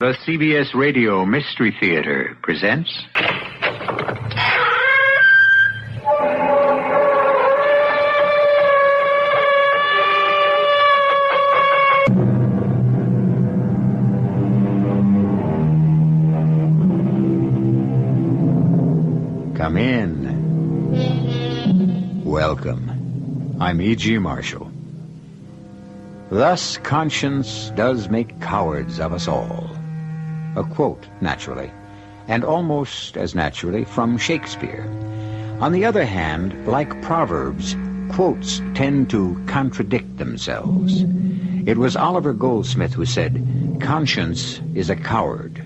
The CBS Radio Mystery Theater presents... Come in. Welcome. I'm E.G. Marshall. Thus conscience does make cowards of us all. A quote, naturally, and almost as naturally from Shakespeare. On the other hand, like Proverbs, quotes tend to contradict themselves. It was Oliver Goldsmith who said, "Conscience is a coward,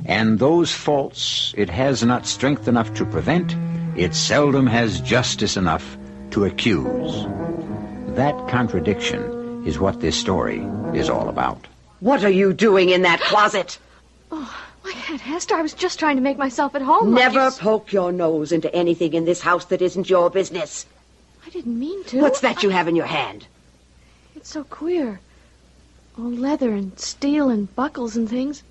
and those faults it has not strength enough to prevent, it seldom has justice enough to accuse." That contradiction is what this story is all about. What are you doing in that closet? Oh, my Aunt Hester, I was just trying to make myself at home. Never poke your nose into anything in this house that isn't your business. I didn't mean to. What's that you have in your hand? It's so queer. All leather and steel and buckles and things.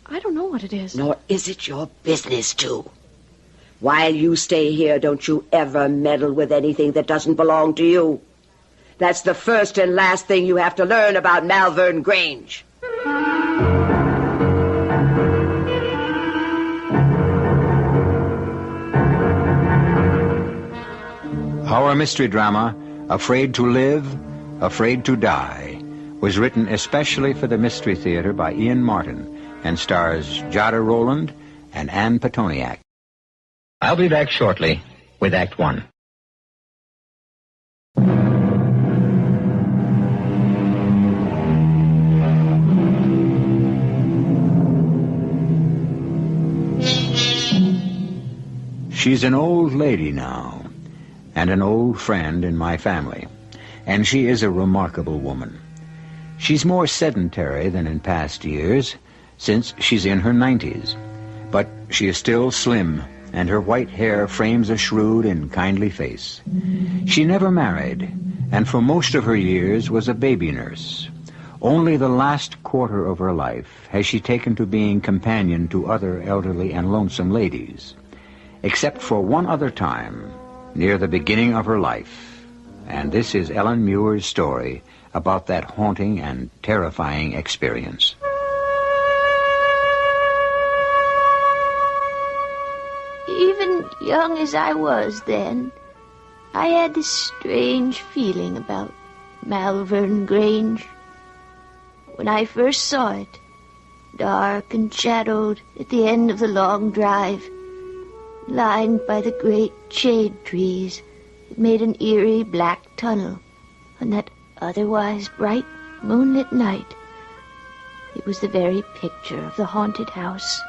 I don't know what it is. Nor is it your business to. While you stay here, don't you ever meddle with anything that doesn't belong to you. That's the first and last thing you have to learn about Malvern Grange. Our mystery drama, Afraid to Live, Afraid to Die, was written especially for the Mystery Theater by Ian Martin and stars Jada, Rowland and Ann Pitoniak. I'll be back shortly with Act One. She's an old lady now, and an old friend in my family, and she is a remarkable woman. She's more sedentary than in past years, since she's in her 90s, but she is still slim, and her white hair frames a shrewd and kindly face. She never married, and for most of her years was a baby nurse. Only the last quarter of her life has she taken to being companion to other elderly and lonesome ladies, except for one other time, near the beginning of her life. And this is Ellen Muir's story about that haunting and terrifying experience. Even young as I was then, I had this strange feeling about Malvern Grange. When I first saw it, dark and shadowed at the end of the long drive, lined by the great shade trees that made an eerie black tunnel on that otherwise bright moonlit night, it was the very picture of the haunted house.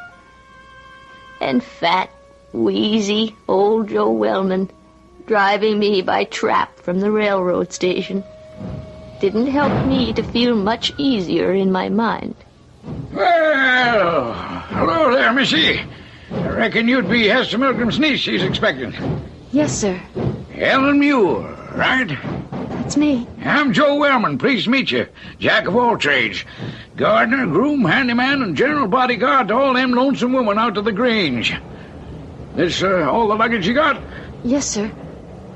And fat, wheezy old Joe Wellman driving me by trap from the railroad station didn't help me to feel much easier in my mind. Well, hello there, Missy. I reckon you'd be Hester Milgram's niece she's expecting. Yes, sir. Ellen Muir, right? That's me. I'm Joe Wellman. Pleased to meet you. Jack of all trades. Gardener, groom, handyman, and general bodyguard to all them lonesome women out to the Grange. This, all the luggage you got? Yes, sir.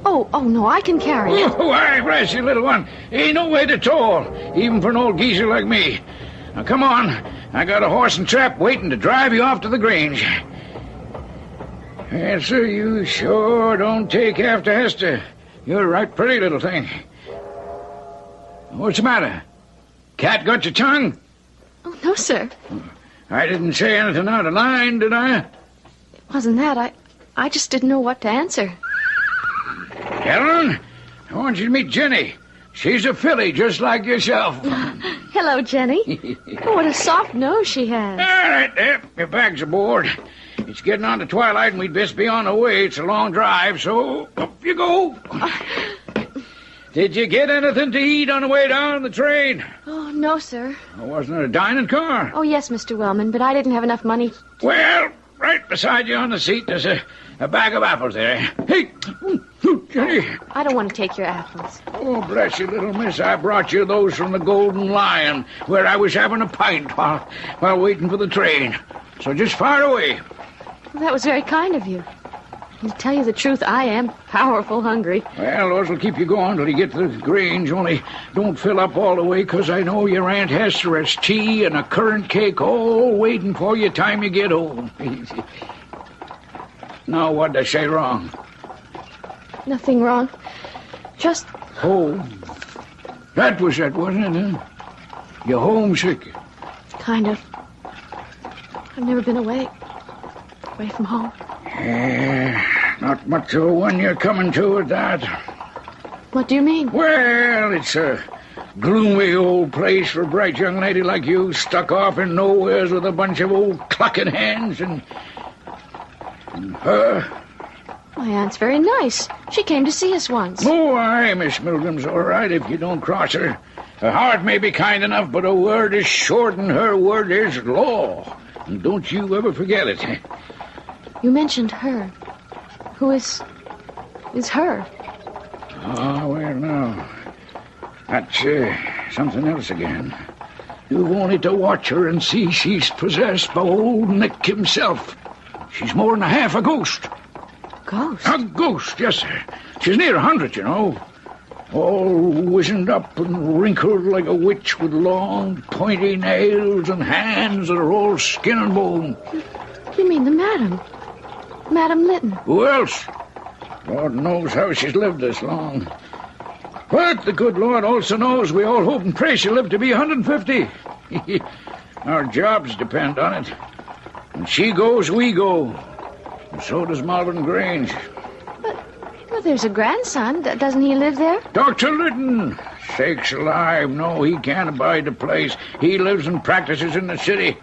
Oh, no, I can carry it. Oh, I bless you, little one. Ain't no weight at all, even for an old geezer like me. Now, come on. I got a horse and trap waiting to drive you off to the Grange. Yes, sir, you sure don't take after Hester. You're a right pretty little thing. What's the matter? Cat got your tongue? Oh, no, sir. I didn't say anything out of line, did I? It wasn't that. I just didn't know what to answer. Ellen, I want you to meet Jenny. She's a filly just like yourself. Hello, Jenny. Oh, what a soft nose she has. All right, there. Your bag's aboard. It's getting on to twilight, and we'd best be on the way. It's a long drive, so up you go. Did you get anything to eat on the way down the train? Oh, no, sir. Wasn't it a dining car? Oh, yes, Mr. Wellman, but I didn't have enough money. Well, right beside you on the seat, there's a bag of apples there. Hey, Jenny. I don't want to take your apples. Oh, bless you, little miss. I brought you those from the Golden Lion, where I was having a pint while waiting for the train. So just fire away. Well, that was very kind of you. And to tell you the truth, I am powerful hungry. Well, those will keep you going till you get to the Grange. Only don't fill up all the way, 'cause I know your Aunt Hester has tea and a currant cake all waiting for you time you get home. Now, what'd I say wrong? Nothing wrong. Just... Oh, that was it, wasn't it, huh? You're homesick. kind of. I've never been away from home. Not much of a one you're coming to at that. What do you mean? Well, it's a gloomy old place for a bright young lady like you, stuck off in nowheres with a bunch of old clucking hands and her. My aunt's very nice. She came to see us once. Oh, aye, Miss Milgram's all right if you don't cross her. Her heart may be kind enough, but a word is short and her word is law. And don't you ever forget it. You mentioned her. Who is her? Oh, well, no. That's something else again. You've only to watch her and see she's possessed by old Nick himself. She's more than half a ghost. Ghost? A ghost, yes, sir. She's near 100, you know. All wizened up and wrinkled like a witch with long, pointy nails and hands that are all skin and bone. You mean the madam? Madam Lytton? Who else? Lord knows how she's lived this long. But the good Lord also knows we all hope and pray she'll live to be 150. Our jobs depend on it. When she goes, we go. And so does Malvern Grange. But there's a grandson. Doesn't he live there? Dr. Lytton. Sakes alive, no, he can't abide the place. He lives and practices in the city.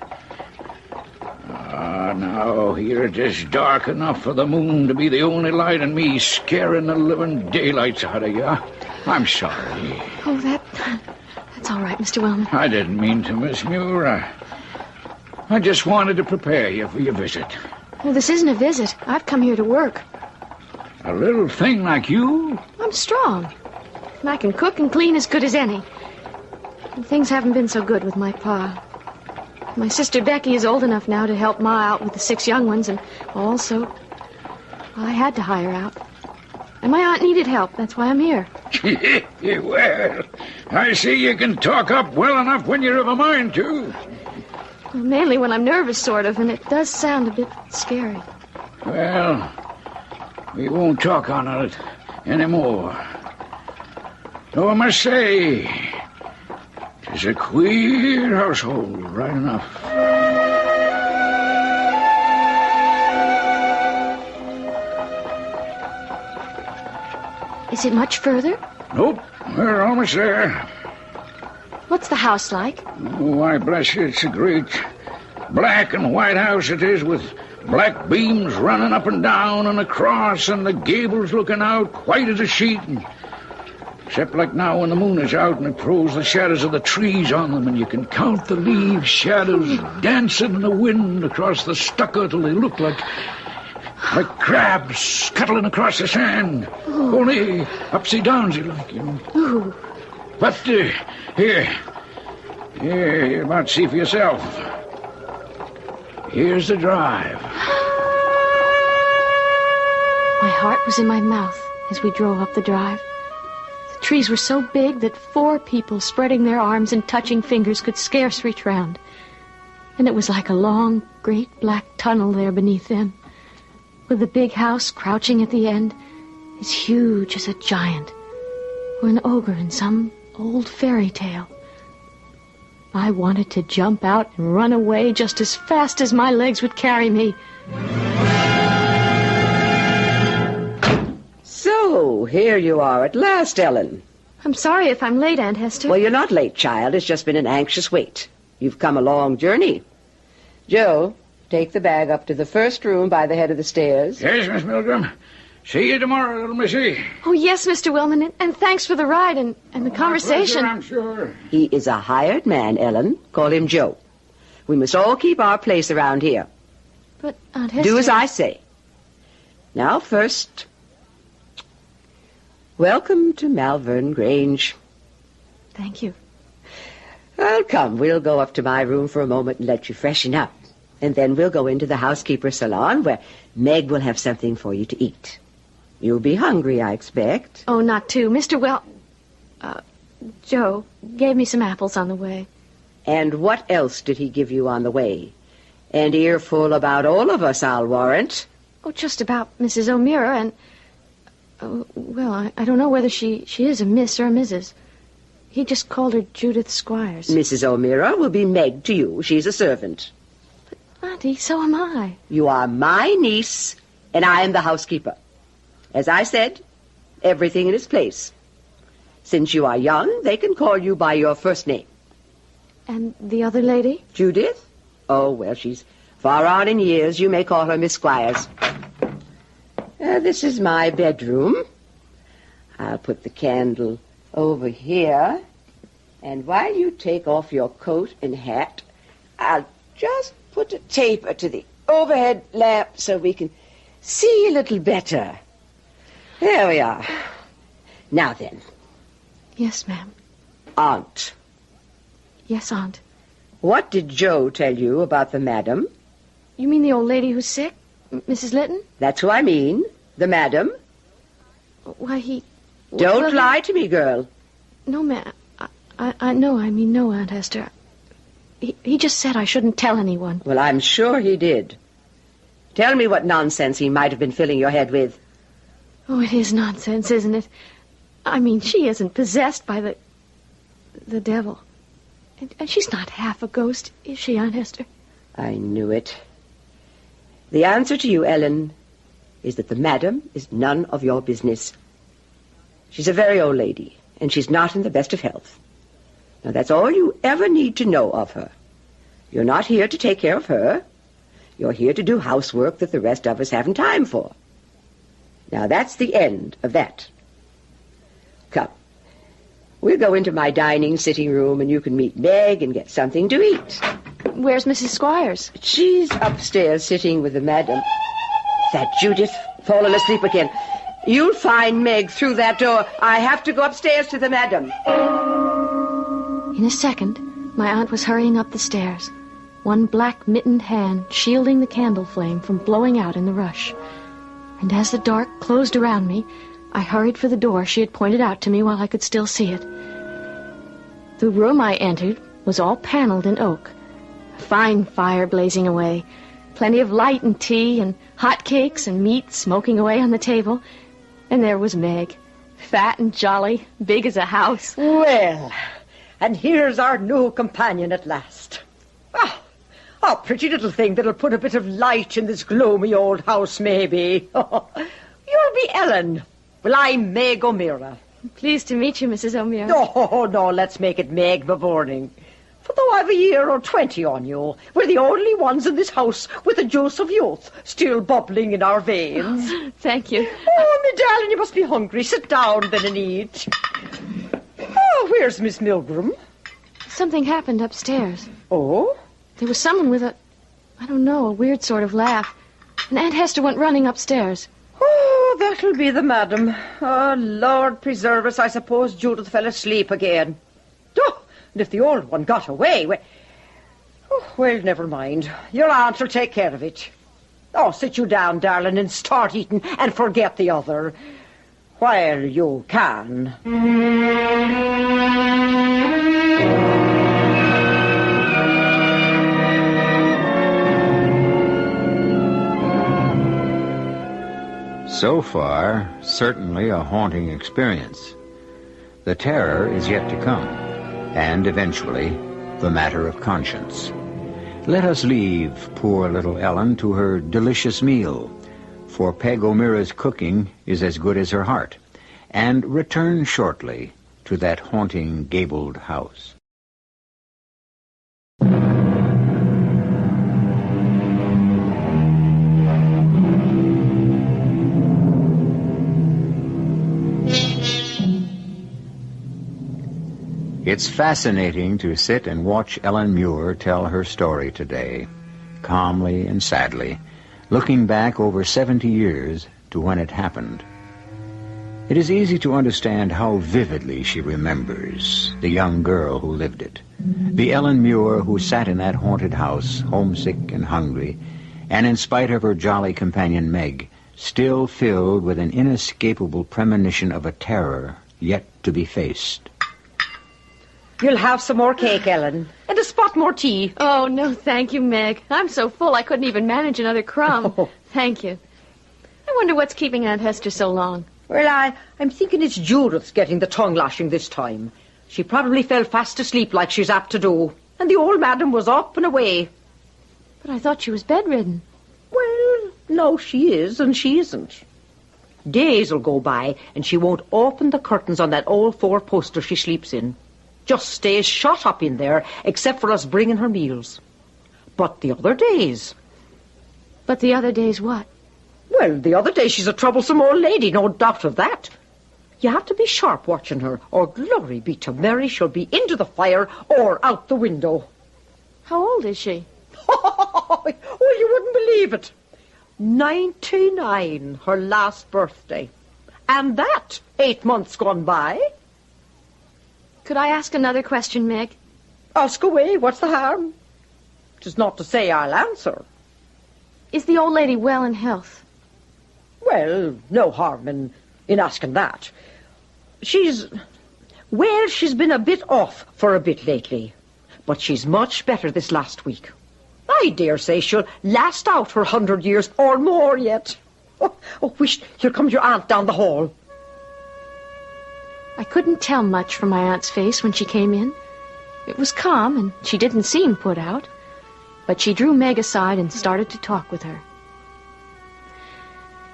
Now, here it is dark enough for the moon to be the only light and me scaring the living daylights out of you. I'm sorry. Oh, that's all right, Mr. Wellman. I didn't mean to, Miss Muir. I just wanted to prepare you for your visit. Well, this isn't a visit. I've come here to work. A little thing like you? I'm strong. And I can cook and clean as good as any. And things haven't been so good with my pa. My sister Becky is old enough now to help Ma out with the 6 young ones, and also I had to hire out. And my aunt needed help. That's why I'm here. Well, I see you can talk up well enough when you're of a mind to. Well, mainly when I'm nervous, sort of, and it does sound a bit scary. Well, we won't talk on it anymore. Though I must say, it's a queer household, right enough. Is it much further? Nope, we're almost there. What's the house like? Oh, why, bless you, it's a great black and white house it is, with black beams running up and down and across, and the gables looking out white as a sheet. Except like now when the moon is out and it throws the shadows of the trees on them, and you can count the leaves shadows dancing in the wind across the stucco till they look like crabs scuttling across the sand. Ooh. Only upsy-downsy like, you know. Ooh. But here, you're about to see for yourself. Here's the drive. My heart was in my mouth as we drove up the drive. The trees were so big that 4 people spreading their arms and touching fingers could scarce reach round. And it was like a long, great black tunnel there beneath them, with the big house crouching at the end, as huge as a giant or an ogre in some old fairy tale. I wanted to jump out and run away just as fast as my legs would carry me. So, here you are at last, Ellen. I'm sorry if I'm late, Aunt Hester. Well, you're not late, child. It's just been an anxious wait. You've come a long journey. Joe, take the bag up to the first room by the head of the stairs. Yes, Miss Milgram. See you tomorrow, little missy. Oh, yes, Mr. Wellman, and thanks for the ride and the conversation. Pleasure, I'm sure. He is a hired man, Ellen. Call him Joe. We must all keep our place around here. But, Aunt Hester... Do as I say. Now, first, Welcome to Malvern Grange. Thank you. Well, come, we'll go up to my room for a moment and let you freshen up. And then we'll go into the housekeeper's salon where Meg will have something for you to eat. You'll be hungry, I expect. Oh, not too. Joe gave me some apples on the way. And what else did he give you on the way? An earful about all of us, I'll warrant. Oh, just about Mrs. O'Meara and... I don't know whether she is a Miss or a Mrs. He just called her Judith Squires. Mrs. O'Meara will be Meg to you. She's a servant. But, Auntie, so am I. You are my niece, and I am the housekeeper. As I said, everything in its place. Since you are young, they can call you by your first name. And the other lady? Judith? Oh, well, she's far on in years. You may call her Miss Squires. This is my bedroom. I'll put the candle over here. And while you take off your coat and hat, I'll just put a taper to the overhead lamp so we can see a little better. There we are. Now then. Yes, ma'am. Aunt. Yes, Aunt. What did Joe tell you about the madam? You mean the old lady who's sick? Mrs. Litton? That's who I mean. The madam. Why, Don't lie to me, girl. No, ma'am. No, Aunt Hester. He just said I shouldn't tell anyone. Well, I'm sure he did. Tell me what nonsense he might have been filling your head with. Oh, it is nonsense, isn't it? I mean, she isn't possessed by the devil. And she's not half a ghost, is she, Aunt Hester? I knew it. The answer to you, Ellen, is that the madam is none of your business. She's a very old lady, and she's not in the best of health. Now, that's all you ever need to know of her. You're not here to take care of her. You're here to do housework that the rest of us haven't time for. Now, that's the end of that. Come. We'll go into my dining sitting room, and you can meet Meg and get something to eat. Where's Mrs. Squires? She's upstairs sitting with the madam. That Judith, fallen asleep again. You'll find Meg through that door. I have to go upstairs to the madam. In a second, my aunt was hurrying up the stairs, one black mittened hand shielding the candle flame from blowing out in the rush. And as the dark closed around me, I hurried for the door she had pointed out to me while I could still see it. The room I entered was all paneled in oak. A fine fire blazing away, plenty of light and tea and hot cakes and meat smoking away on the table. And there was Meg, fat and jolly, big as a house. Well, and here's our new companion at last. Ah, a pretty little thing that'll put a bit of light in this gloomy old house, maybe. You'll be Ellen. Well, I'm Meg O'Meara. Pleased to meet you, Mrs. O'Meara. No, let's make it Meg Bevorning. For though I've a year or 20 on you, we're the only ones in this house with the juice of youth still bubbling in our veins. Thank you. Oh, me darling, you must be hungry. Sit down then and eat. Oh, where's Miss Milgram? Something happened upstairs. Oh? There was someone with a weird sort of laugh. And Aunt Hester went running upstairs. Oh, that'll be the madam. Oh, Lord preserve us, I suppose Judith fell asleep again. Oh, and if the old one got away, well, never mind. Your aunt will take care of it. Oh, sit you down, darling, and start eating and forget the other. While you can. So far, certainly a haunting experience. The terror is yet to come, and eventually, the matter of conscience. Let us leave poor little Ellen to her delicious meal, for Peg O'Meara's cooking is as good as her heart, and return shortly to that haunting gabled house. It's fascinating to sit and watch Ellen Muir tell her story today, calmly and sadly, looking back over 70 years to when it happened. It is easy to understand how vividly she remembers the young girl who lived it, the Ellen Muir who sat in that haunted house, homesick and hungry, and in spite of her jolly companion Meg, still filled with an inescapable premonition of a terror yet to be faced. You'll have some more cake, Ellen, and a spot more tea. Oh, no, thank you, Meg. I'm so full I couldn't even manage another crumb. Oh. Thank you. I wonder what's keeping Aunt Hester so long. Well, I'm thinking it's Judith's getting the tongue lashing this time. She probably fell fast asleep like she's apt to do, and the old madam was up and away. But I thought she was bedridden. Well, no, she is, and she isn't. Days will go by, and she won't open the curtains on that old four-poster she sleeps in. Just stays shut up in there, except for us bringing her meals. But the other days... But the other days what? Well, the other day she's a troublesome old lady, no doubt of that. You have to be sharp watching her, or glory be to Mary, she'll be into the fire or out the window. How old is she? Oh, you wouldn't believe it. 99, her last birthday. And that 8 months gone by. Could I ask another question, Meg? Ask away, what's the harm? 'Tis not to say I'll answer. Is the old lady well in health? Well, no harm in asking that. She's been a bit off for a bit lately, but she's much better this last week. I dare say she'll last out her 100 years or more yet. Oh, wish, here comes your aunt down the hall. I couldn't tell much from my aunt's face when she came in. It was calm, and she didn't seem put out. But she drew Meg aside and started to talk with her.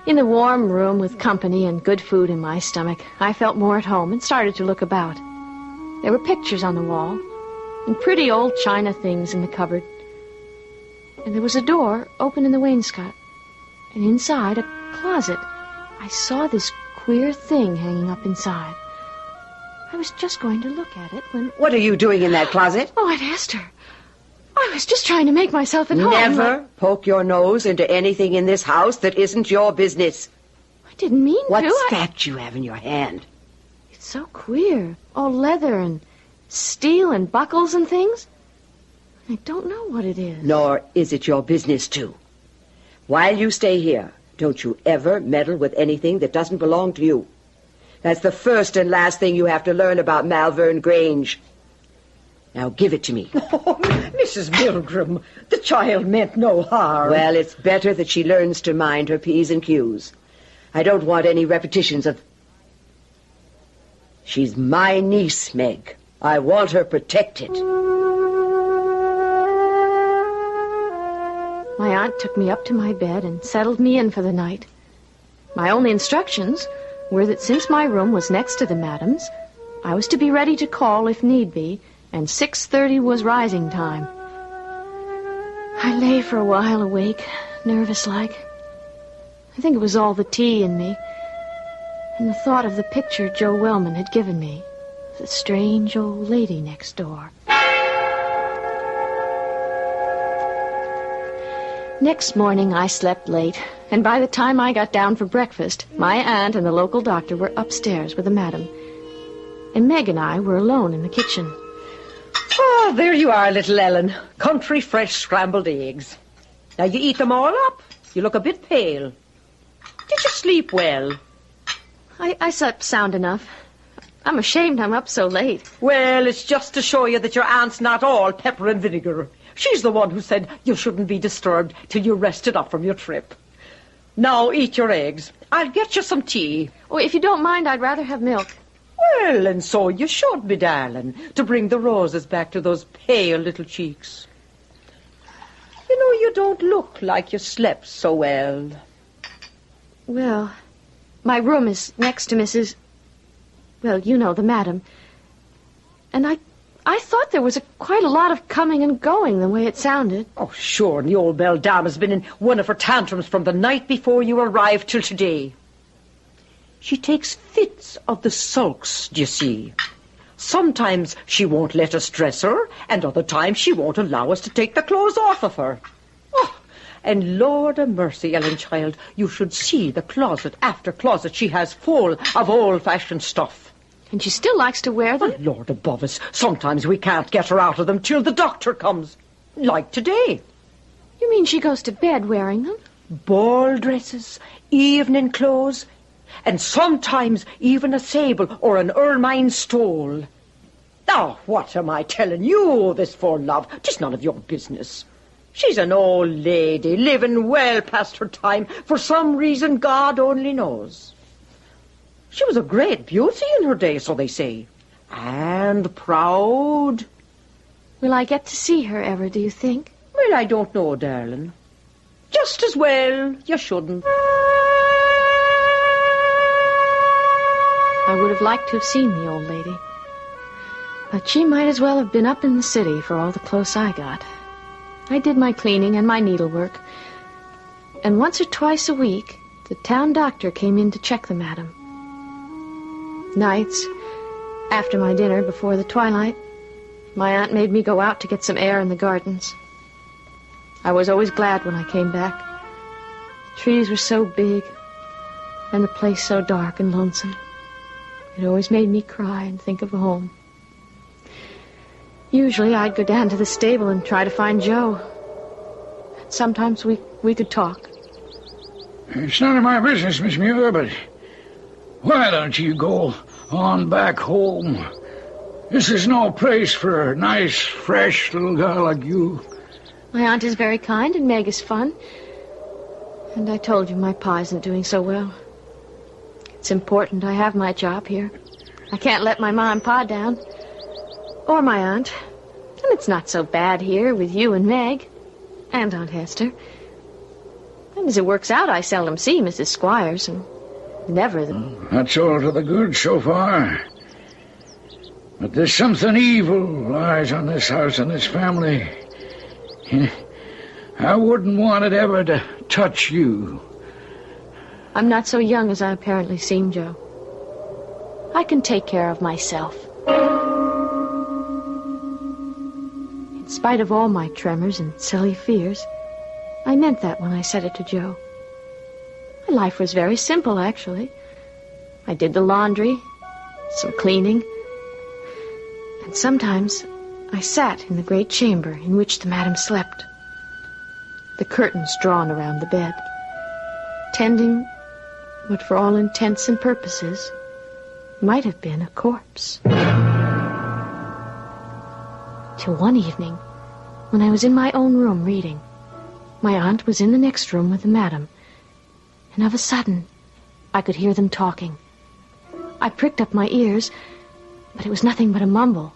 In the warm room with company and good food in my stomach, I felt more at home and started to look about. There were pictures on the wall, and pretty old china things in the cupboard. And there was a door open in the wainscot, and inside a closet. I saw this queer thing hanging up inside. I was just going to look at it when... What are you doing in that closet? Oh, Aunt Hester. I was just trying to make myself at home. Never poke your nose into anything in this house that isn't your business. I didn't mean to. What's that you have in your hand? It's so queer. All leather and steel and buckles and things. I don't know what it is. Nor is it your business to. While you stay here, don't you ever meddle with anything that doesn't belong to you. That's the first and last thing you have to learn about Malvern Grange. Now give it to me. Oh, Mrs. Milgram, the child meant no harm. Well, it's better that she learns to mind her P's and Q's. I don't want any repetitions of... She's my niece, Meg. I want her protected. My aunt took me up to my bed and settled me in for the night. My only instructions were that since my room was next to the madam's, I was to be ready to call if need be, and 6:30 was rising time. I lay for a while awake, nervous-like. I think it was all the tea in me, and the thought of the picture Joe Wellman had given me, the strange old lady next door. Next morning, I slept late, and by the time I got down for breakfast, my aunt and the local doctor were upstairs with the madam, and Meg and I were alone in the kitchen. Oh, there you are, little Ellen. Country fresh scrambled eggs. Now, you eat them all up. You look a bit pale. Did you sleep well? I slept sound enough. I'm ashamed I'm up so late. Well, it's just to show you that your aunt's not all pepper and vinegar. She's the one who said you shouldn't be disturbed till you rested up from your trip. Now, eat your eggs. I'll get you some tea. Oh, if you don't mind, I'd rather have milk. Well, and so you should, me darling, to bring the roses back to those pale little cheeks. You know, you don't look like you slept so well. Well, my room is next to Mrs... Well, you know, the madam. And I thought there was quite a lot of coming and going the way it sounded. Oh, sure, and the old belle dame has been in one of her tantrums from the night before you arrived till today. She takes fits of the sulks, d'you see. Sometimes she won't let us dress her, and other times she won't allow us to take the clothes off of her. Oh, And Lord a mercy, Ellen, child, you should see the closet after closet she has full of old-fashioned stuff. And she still likes to wear them? Oh, Lord above us, sometimes we can't get her out of them till the doctor comes. Like today. You mean she goes to bed wearing them? Ball dresses, evening clothes, and sometimes even a sable or an ermine stole. Now, what am I telling you this for, love? 'Tis none of your business. She's an old lady, living well past her time, for some reason God only knows. She was a great beauty in her day, so they say. And proud. Will I get to see her ever, do you think? Well, I don't know, darling. Just as well you shouldn't. I would have liked to have seen the old lady. But she might as well have been up in the city for all the clothes I got. I did my cleaning and my needlework. And once or twice a week, the town doctor came in to check the madam. Nights, after my dinner, before the twilight, my aunt made me go out to get some air in the gardens. I was always glad when I came back. The trees were so big, and the place so dark and lonesome. It always made me cry and think of home. Usually I'd go down to the stable and try to find Joe. Sometimes we could talk. It's none of my business, Miss Muir, but why don't you go on back home? This is no place for a nice, fresh little girl like you. My aunt is very kind and Meg is fun. And I told you my pa isn't doing so well. It's important I have my job here. I can't let my ma and pa down. Or my aunt. And it's not so bad here with you and Meg. And Aunt Hester. And as it works out, I seldom see Mrs. Squires, and never the... That's all to the good so far. But there's something evil lies on this house and this family. I wouldn't want it ever to touch you. I'm not so young as I apparently seem, Joe. I can take care of myself. In spite of all my tremors and silly fears, I meant that when I said it to Joe. My life was very simple, actually. I did the laundry, some cleaning, and sometimes I sat in the great chamber in which the madam slept, the curtains drawn around the bed, tending what for all intents and purposes might have been a corpse. Till one evening, when I was in my own room reading, my aunt was in the next room with the madam, and of a sudden I could hear them talking. I pricked up my ears, but it was nothing but a mumble,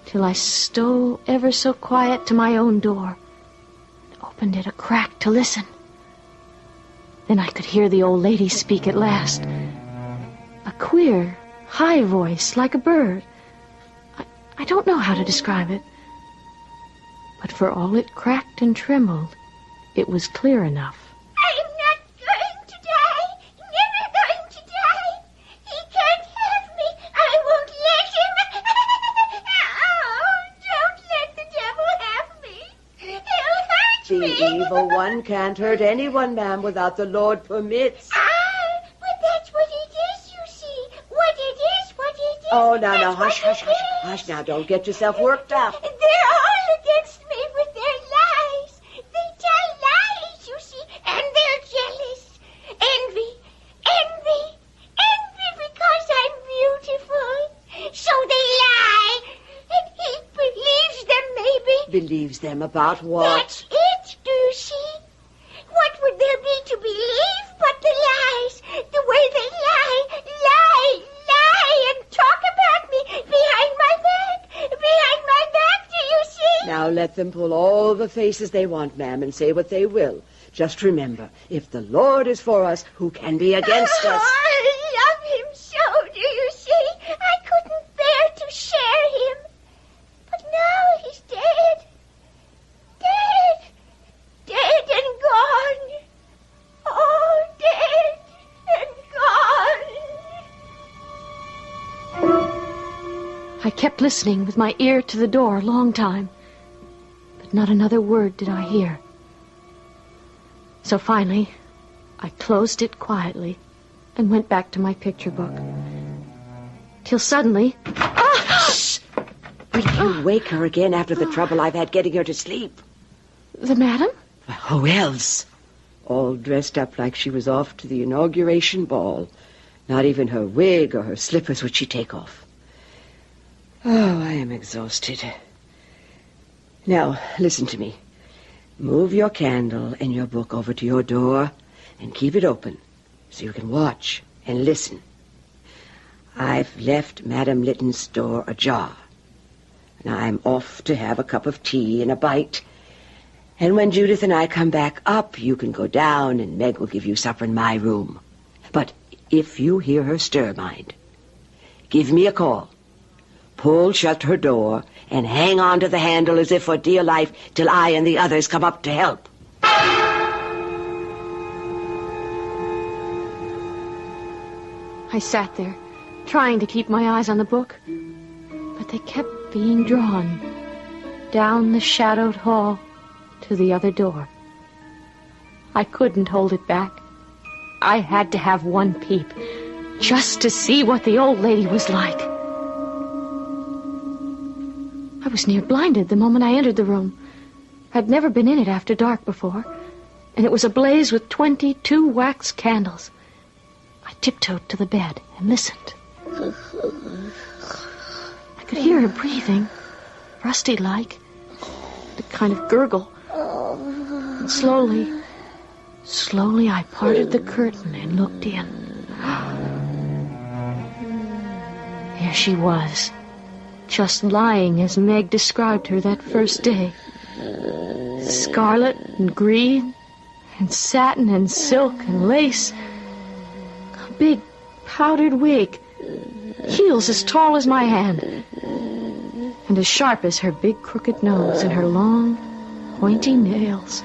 till I stole ever so quiet to my own door and opened it a crack to listen. Then I could hear the old lady speak at last. A queer, high voice, like a bird. I don't know how to describe it. But for all it cracked and trembled, it was clear enough. I'm not going to die. Never going to die. He can't have me. I won't let him. Oh, don't let the devil have me. He'll hurt The me. evil one can't hurt anyone, ma'am, without the Lord permits. But that's what it is, you see. What it is. Oh, now, That's hush, what hush, it hush. is. Hush, now, don't get yourself worked up. They're all against me with their lies. They tell lies, you see, and they're jealous. Envy because I'm beautiful. So they lie. And he believes them, maybe. Believes them about what? That's it, do you see? What would there be to believe but the lies? The way they lie, and talk about me behind my back, do you see? Now let them pull all the faces they want, ma'am, and say what they will. Just remember, if the Lord is for us, who can be against us? I love him so, do you see? I couldn't bear to share him. But now he's dead. Dead and gone. Oh, dead and gone. I kept listening with my ear to the door a long time, but not another word did I hear. So finally, I closed it quietly and went back to my picture book. Till suddenly... Shh! Will you wake her again after the trouble I've had getting her to sleep? The madam? Who else? All dressed up like she was off to the inauguration ball. Not even her wig or her slippers would she take off. Oh, I am exhausted. Now, listen to me. Move your candle and your book over to your door and keep it open so you can watch and listen. I've left Madame Litton's door ajar. And I'm off to have a cup of tea and a bite. And when Judith and I come back up, you can go down and Meg will give you supper in my room. But if you hear her stir, mind, give me a call. Pull shut her door and hang on to the handle as if for dear life till I and the others come up to help. I sat there, trying to keep my eyes on the book, but they kept being drawn down the shadowed hall to the other door. I couldn't hold it back. I had to have one peep, just to see what the old lady was like. I was near blinded the moment I entered the room. I'd never been in it after dark before, and it was ablaze with 22 wax candles. I tiptoed to the bed and listened. I could hear her breathing, rusty-like, a kind of gurgle. And slowly I parted the curtain and looked in. There she was, just lying as Meg described her that first day. Scarlet and green and satin and silk and lace. A big powdered wig, heels as tall as my hand, and as sharp as her big crooked nose and her long, pointy nails.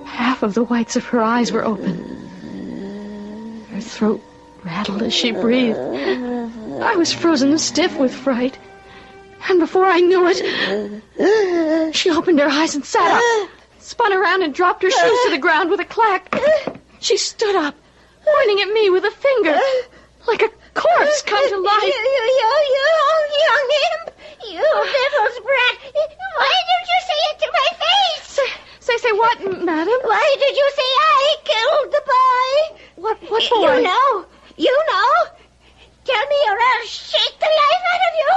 Half of the whites of her eyes were open. Her throat rattled as she breathed. I was frozen stiff with fright. And before I knew it, she opened her eyes and sat up, spun around and dropped her shoes to the ground with a clack. She stood up, pointing at me with a finger, like a corpse come to life. You young imp! You little sprat! Why did you say it to my face? Say what, madam? Why did you say I killed the boy? What boy? You know. Tell me or I'll shake the life out of you.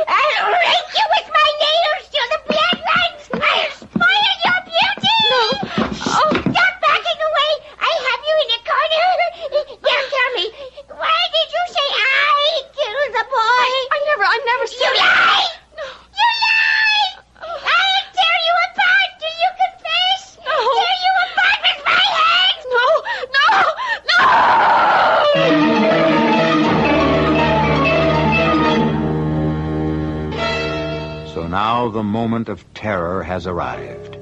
I'll rake you with my nails till the blood runs. I'll spoil your beauty. No. Oh. Stop backing away. I have you in a corner. Now tell me, why did you say I killed the boy? I never said... You lie! No. You lie! I'll tear you apart till you confess. No. Tear you apart with my hands. No. So now the moment of terror has arrived.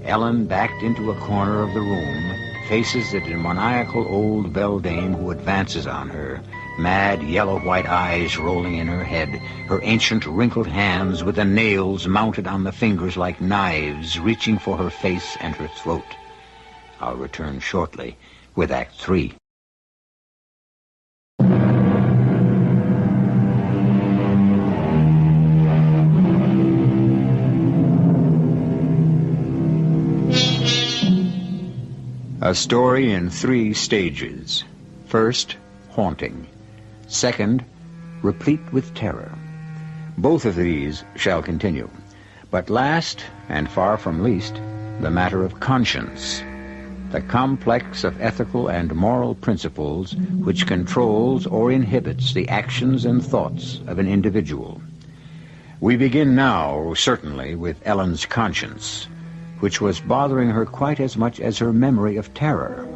Ellen, backed into a corner of the room, faces the demoniacal old beldame who advances on her, mad yellow-white eyes rolling in her head, her ancient wrinkled hands with the nails mounted on the fingers like knives reaching for her face and her throat. I'll return shortly with Act 3. A story in 3 stages. First, haunting. Second, replete with terror. Both of these shall continue. But last, and far from least, the matter of conscience, the complex of ethical and moral principles which controls or inhibits the actions and thoughts of an individual. We begin now, certainly, with Ellen's conscience, which was bothering her quite as much as her memory of terror,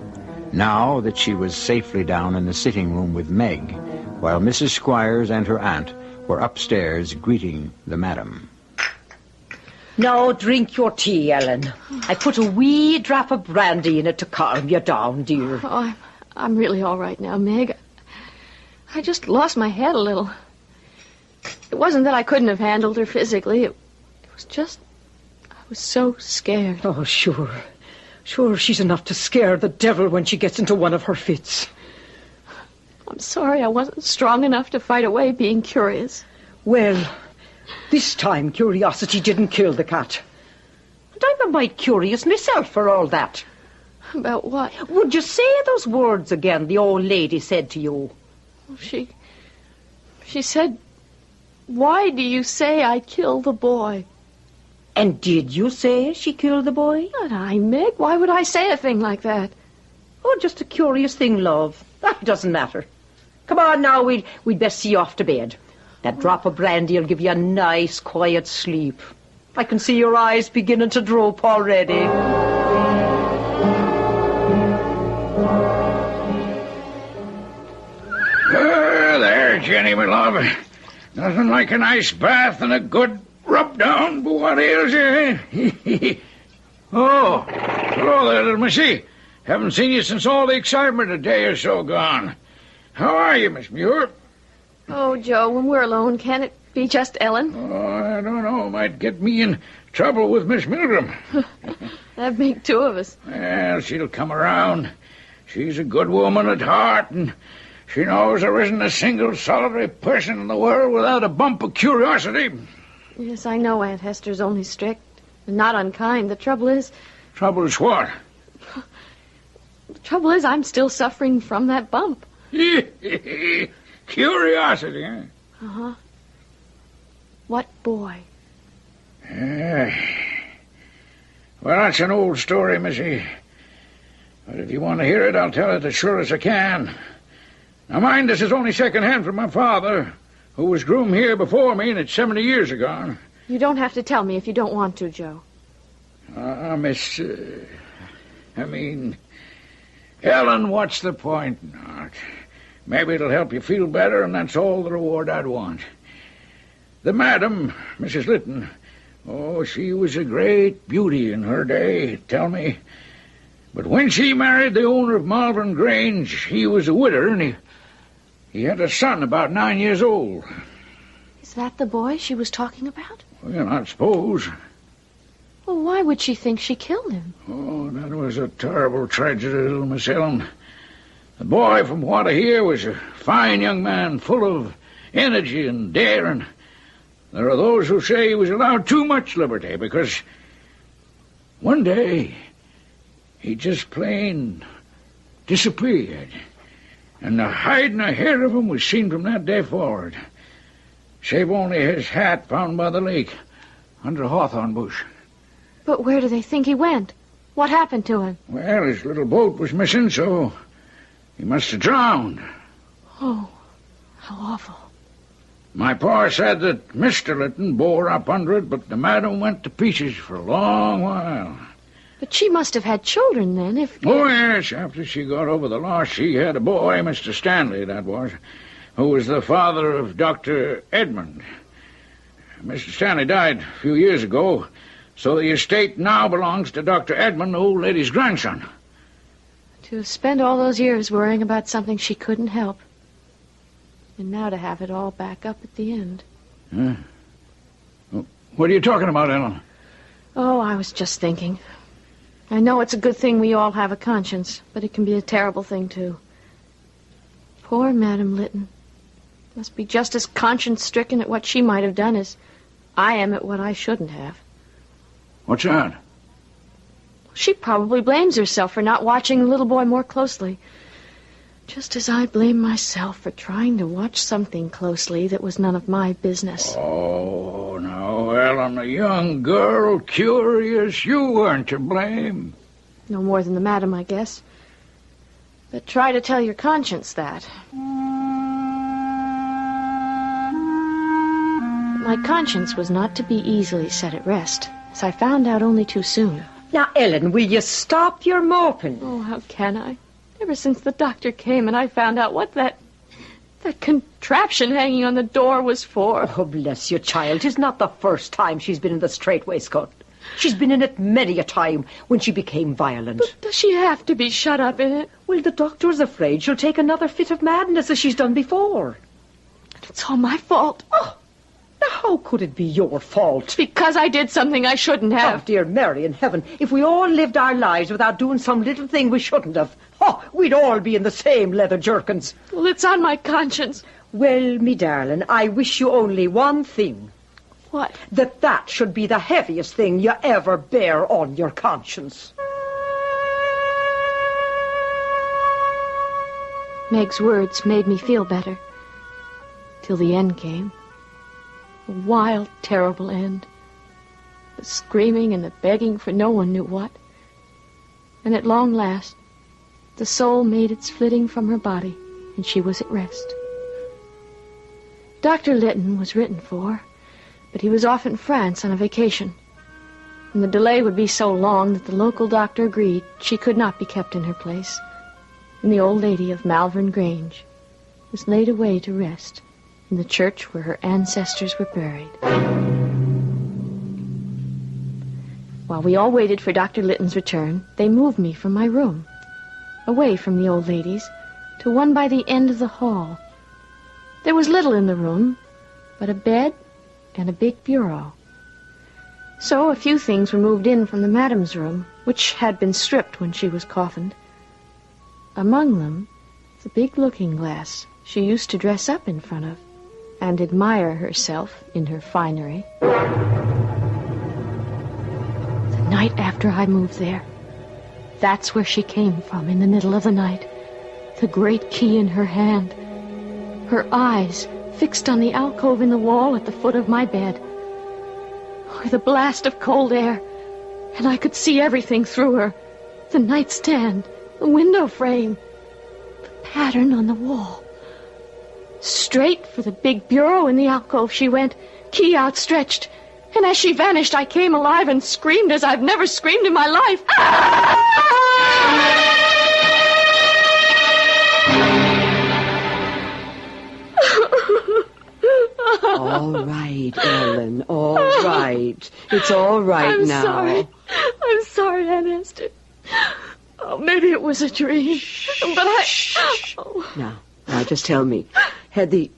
now that she was safely down in the sitting room with Meg, while Mrs. Squires and her aunt were upstairs greeting the madam. Now drink your tea, Ellen. I put a wee drop of brandy in it to calm you down, dear. Oh, I'm really all right now, Meg. I just lost my head a little. It wasn't that I couldn't have handled her physically. It was just... I was so scared. Oh, sure. Sure, she's enough to scare the devil when she gets into one of her fits. I'm sorry I wasn't strong enough to fight away being curious. Well, this time curiosity didn't kill the cat. And I'm a mite curious myself for all that. About what? Would you say those words again the old lady said to you? She said, "Why do you say I killed the boy?" And did you say she killed the boy? Not I, Meg. Why would I say a thing like that? Oh, just a curious thing, love. That doesn't matter. Come on now, we'd best see you off to bed. That drop of brandy will give you a nice, quiet sleep. I can see your eyes beginning to droop already. There, Jenny, my love. Nothing like a nice bath and a good rub down, but what ails you? Oh, hello there, little missy. Haven't seen you since all the excitement a day or so gone. How are you, Miss Muir? Oh, Joe, when we're alone, can't it be just Ellen? Oh, I don't know. Might get me in trouble with Miss Milgram. That'd make two of us. Well, she'll come around. She's a good woman at heart, and she knows there isn't a single solitary person in the world without a bump of curiosity. Yes, I know Aunt Hester's only strict and not unkind. The trouble is... Trouble is what? The trouble is I'm still suffering from that bump. Curiosity, eh? Uh-huh. What boy? Well, that's an old story, Missy. But if you want to hear it, I'll tell it as sure as I can. Now, mind, this is only second-hand from my father, who was groom here before me, and it's 70 years ago. You don't have to tell me if you don't want to, Joe. Ellen, what's the point not? Maybe it'll help you feel better, and that's all the reward I'd want. The madam, Mrs. Lytton, oh, she was a great beauty in her day, tell me. But when she married the owner of Malvern Grange, he was a widder, and he had a son about 9 years old. Is that the boy she was talking about? Well, I suppose. Well, why would she think she killed him? Oh, that was a terrible tragedy, little Miss Ellen. The boy, from what I hear, was a fine young man, full of energy and daring. There are those who say he was allowed too much liberty, because one day he just plain disappeared, and the hide and the hair of him was seen from that day forward, save only his hat found by the lake under a hawthorn bush. But where do they think he went? What happened to him? Well, his little boat was missing, so he must have drowned. Oh, how awful. My pa said that Mr. Lytton bore up under it, but the madam went to pieces for a long while. But she must have had children then, if... Oh, yes, after she got over the loss, she had a boy, Mr. Stanley, that was, who was the father of Dr. Edmund. Mr. Stanley died a few years ago, so the estate now belongs to Dr. Edmund, the old lady's grandson. To spend all those years worrying about something she couldn't help. And now to have it all back up at the end. Huh? What are you talking about, Ellen? Oh, I was just thinking. I know it's a good thing we all have a conscience, but it can be a terrible thing, too. Poor Madame Lytton. Must be just as conscience-stricken at what she might have done as I am at what I shouldn't have. What's that? She probably blames herself for not watching the little boy more closely. Just as I blame myself for trying to watch something closely that was none of my business. Oh, now, Ellen, a young girl, curious, you weren't to blame. No more than the madam, I guess. But try to tell your conscience that. My conscience was not to be easily set at rest, as I found out only too soon. Now, Ellen, will you stop your moping? Oh, how can I? Ever since the doctor came and I found out what that contraption hanging on the door was for. Oh, bless you, child. 'Tis not the first time she's been in the strait waistcoat. She's been in it many a time when she became violent. But does she have to be shut up in it? Well, the doctor's afraid she'll take another fit of madness as she's done before. It's all my fault. Oh, Now, how could it be your fault? Because I did something I shouldn't Oh, have. dear Mary in heaven, if we all lived our lives without doing some little thing we shouldn't have, we'd all be in the same leather jerkins. Well, it's on my conscience. Well, me darling, I wish you only one thing. What? That should be the heaviest thing you ever bear on your conscience. Meg's words made me feel better. Till the end came. A wild, terrible end. The screaming and the begging for no one knew what. And at long last, the soul made its flitting from her body, and she was at rest. Dr. Lytton was written for, but he was off in France on a vacation. And the delay would be so long that the local doctor agreed she could not be kept in her place. And the old lady of Malvern Grange was laid away to rest in the church where her ancestors were buried. While we all waited for Dr. Lytton's return, they moved me from my room, away from the old ladies, to one by the end of the hall. There was little in the room, but a bed and a big bureau. So a few things were moved in from the madam's room, which had been stripped when she was coffined. Among them, the big looking-glass she used to dress up in front of and admire herself in her finery. The night after I moved there, that's where she came from in the middle of the night, the great key in her hand, her eyes fixed on the alcove in the wall at the foot of my bed. With a blast of cold air, and I could see everything through her, the nightstand, the window frame, the pattern on the wall. Straight for the big bureau in the alcove she went, key outstretched. And as she vanished, I came alive and screamed as I've never screamed in my life. All right, Ellen, all right. It's all right now. Sorry. I'm sorry, Aunt Esther. Oh, maybe it was a dream. But Now, just tell me, had the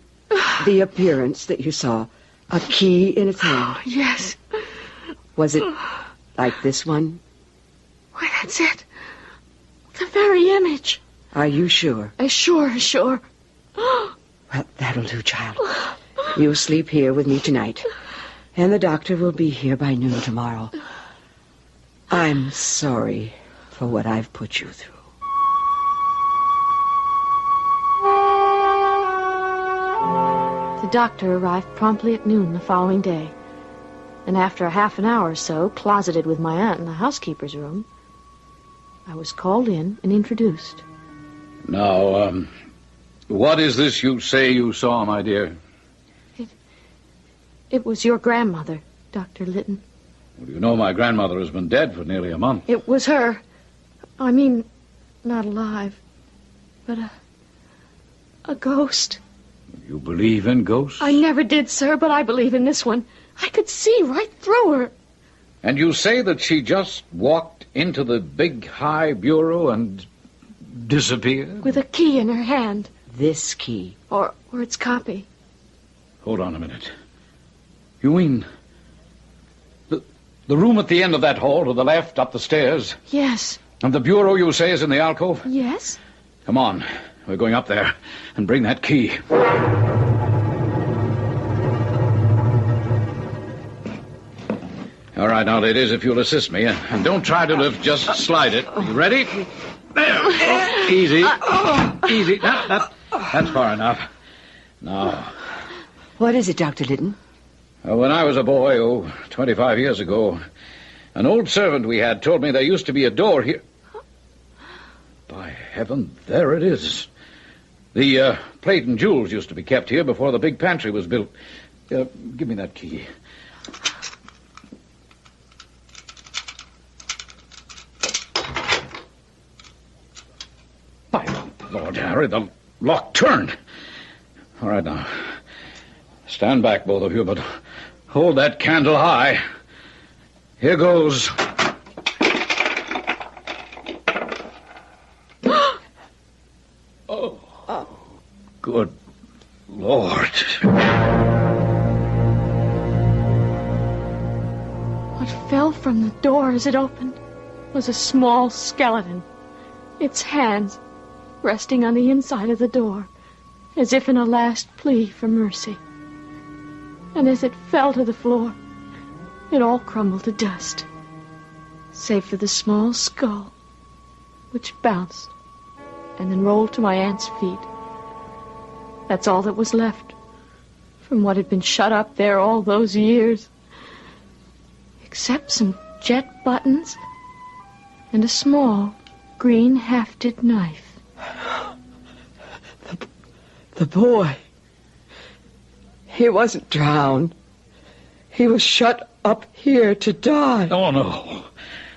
appearance that you saw a key in its hand? Yes. Was it like this one? Why, that's it. The very image. Are you sure? Sure. Well, that'll do, child. You sleep here with me tonight, and the doctor will be here by noon tomorrow. I'm sorry for what I've put you through. The doctor arrived promptly at noon the following day, and after a half an hour or so, closeted with my aunt in the housekeeper's room, I was called in and introduced. Now, what is this you say you saw, my dear? It was your grandmother, Dr. Lytton. Well, you know my grandmother has been dead for nearly a month. It was her. I mean, not alive, but a ghost. You believe in ghosts? I never did, sir, but I believe in this one. I could see right through her. And you say that she just walked into the big high bureau and disappeared? With a key in her hand. This key. Or its copy. Hold on a minute. You mean the room at the end of that hall to the left, up the stairs? Yes. And the bureau, you say, is in the alcove? Yes. Come on. We're going up there and bring that key. All right, now, ladies, if you'll assist me. And don't try to lift, just slide it. You ready? There. Easy. Easy. That's far enough. Now. What is it, Dr. Lytton? When I was a boy, 25 years ago, an old servant we had told me there used to be a door here. By heaven, there it is. The plate and jewels used to be kept here before the big pantry was built. Give me that key. By Lord Harry, the lock turned. All right, now. Stand back, both of you, but hold that candle high. Here goes. Oh, good Lord. from the door as it opened was a small skeleton, its hands resting on the inside of the door, as if in a last plea for mercy. And as it fell to the floor, it all crumbled to dust, save for the small skull, which bounced and then rolled to my aunt's feet. That's all that was left from what had been shut up there all those years, except some jet buttons and a small green hafted knife. The boy. He wasn't drowned. He was shut up here to die. Oh, no.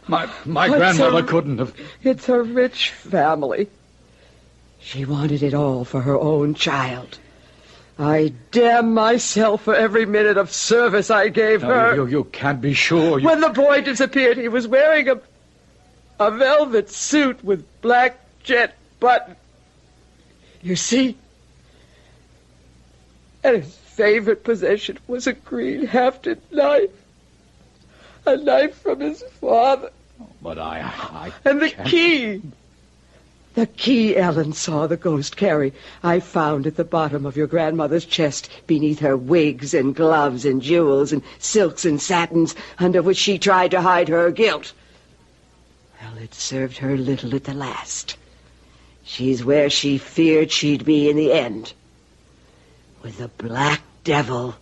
My grandmother couldn't have... It's a rich family. She wanted it all for her own child. I damn myself for every minute of service I gave her. You can't be sure. When the boy disappeared, he was wearing a velvet suit with black jet buttons. You see? And his favorite possession was a green hafted knife. A knife from his father. But I And the can't. key. The key Ellen saw the ghost carry, I found at the bottom of your grandmother's chest, beneath her wigs and gloves and jewels and silks and satins, under which she tried to hide her guilt. Well, it served her little at the last. She's where she feared she'd be in the end. With the black devil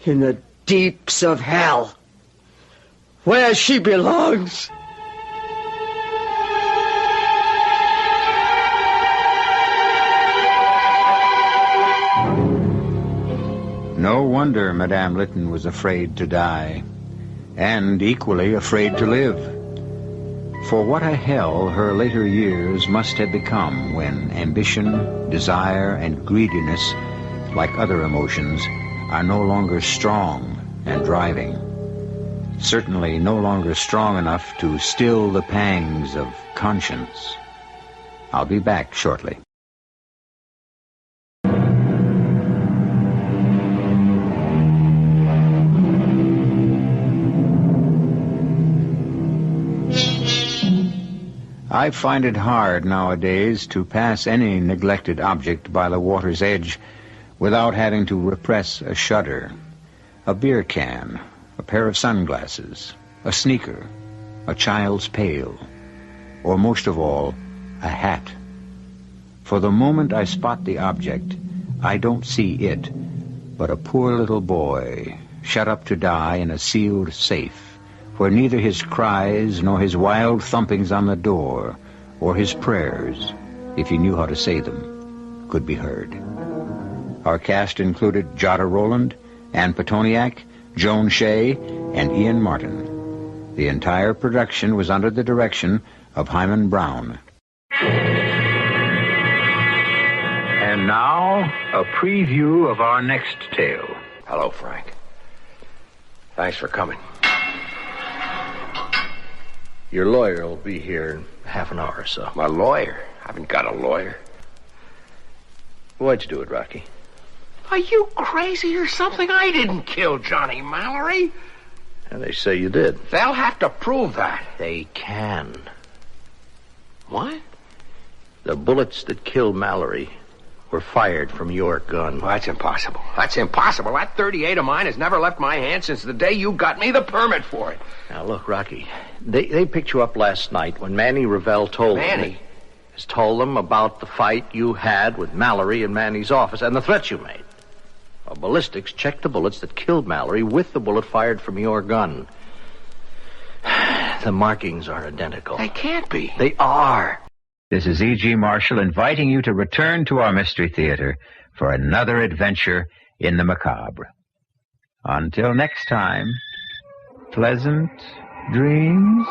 in the deeps of hell, where she belongs. No wonder Madame Lytton was afraid to die, and equally afraid to live. For what a hell her later years must have become when ambition, desire, and greediness, like other emotions, are no longer strong and driving. Certainly no longer strong enough to still the pangs of conscience. I'll be back shortly. I find it hard nowadays to pass any neglected object by the water's edge without having to repress a shudder. A beer can, a pair of sunglasses, a sneaker, a child's pail, or most of all, a hat. For the moment I spot the object, I don't see it, but a poor little boy shut up to die in a sealed safe, where neither his cries nor his wild thumpings on the door or his prayers, if he knew how to say them, could be heard. Our cast included Jada Rowland, Ann Pitoniak, Joan Shay, and Ian Martin. The entire production was under the direction of Himan Brown. And now, a preview of our next tale. Hello, Frank. Thanks for coming. Your lawyer will be here in half an hour or so. My lawyer? I haven't got a lawyer. Why'd you do it, Rocky? Are you crazy or something? I didn't kill Johnny Mallory. And they say you did. They'll have to prove that. They can. What? The bullets that killed Mallory were fired from your gun. Well, that's impossible. That's impossible. That .38 of mine has never left my hand since the day you got me the permit for it. Now, look, Rocky, they picked you up last night when Manny Revell told them about the fight you had with Mallory in Manny's office and the threats you made. Well, ballistics checked the bullets that killed Mallory with the bullet fired from your gun. The markings are identical. They can't be. They are. This is E.G. Marshall inviting you to return to our Mystery Theater for another adventure in the macabre. Until next time, pleasant dreams.